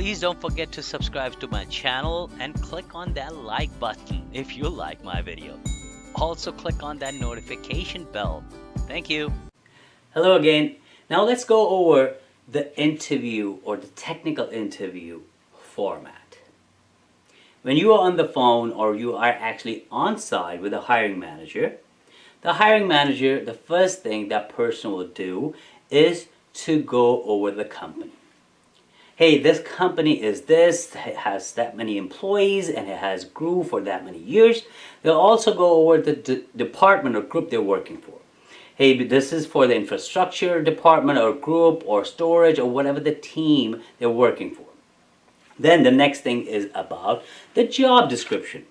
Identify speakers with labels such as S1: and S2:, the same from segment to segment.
S1: Please don't forget to subscribe to my channel and click on that like button if you like my video. Also click on that notification bell. Thank you. Hello again. Now let's go over the interview or the technical interview format. When you are on the phone or you are actually on site with a hiring manager, the first thing that person will do is to go over the company. Hey, this company is this, it has that many employees and it has grew for that many years. They'll also go over the department or group they're working for. Hey, this is for the infrastructure department or group or storage or whatever the team they're working for. Then the next thing is about the job description.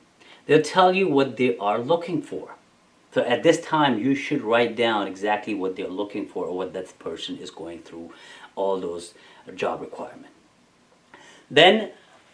S1: They'll tell you what they are looking for. So at this time, you should write down exactly what they're looking for or what that person is going through, all those job requirements. Then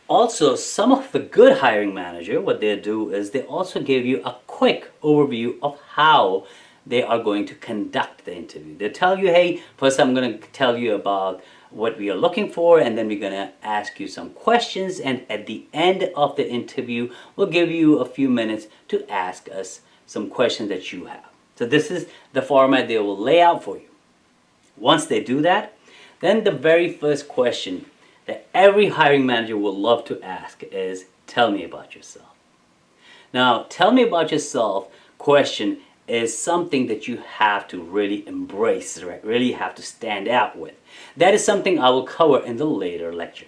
S1: also some of the good hiring manager, what they do is they also give you a quick overview of how they are going to conduct the interview. They tell you, hey, first I'm going to tell you about what we are looking for, and then we're going to ask you some questions, and at the end of the interview we'll give you a few minutes to ask us some questions that you have. So this is the format they will lay out for you. Once they do that, then the very first question that every hiring manager will love to ask is, tell me about yourself. Now, tell me about yourself question is something that you have to really embrace, right? Really have to stand out with. That is something I will cover in the later lecture.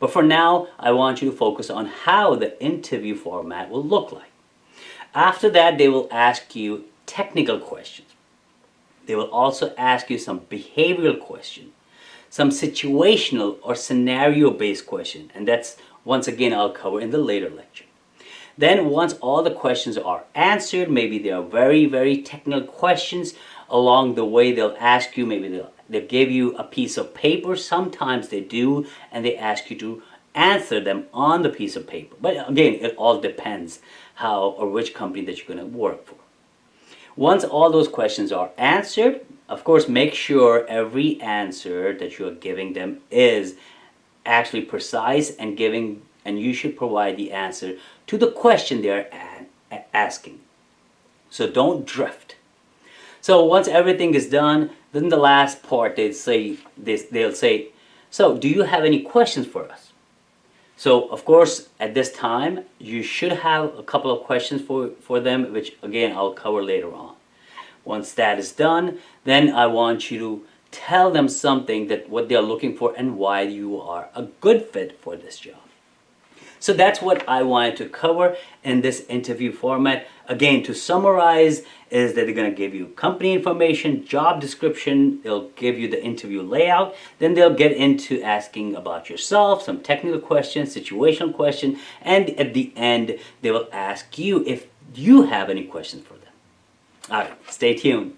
S1: But for now, I want you to focus on how the interview format will look like. After that, they will ask you technical questions. They will also ask you some behavioral questions, some situational or scenario-based question, and that's once again I'll cover in the later lecture. Then once all the questions are answered, maybe they are very technical questions, along the way they'll ask you, maybe they'll give you a piece of paper, sometimes they do, and they ask you to answer them on the piece of paper. But again, it all depends how or which company that you're going to work for. Once all those questions are answered, of course, make sure every answer that you are giving them is actually precise and you should provide the answer to the question they are asking. So don't drift. So once everything is done, then the last part they'll say, so do you have any questions for us? So of course at this time you should have a couple of questions for them, which again I'll cover later on. Once that is done, then I want you to tell them something that what they're looking for and why you are a good fit for this job. So that's what I wanted to cover in this interview format. Again, to summarize is that they're going to give you company information, job description, they'll give you the interview layout, then they'll get into asking about yourself, some technical questions, situational questions, and at the end they will ask you if you have any questions for them. All right, stay tuned.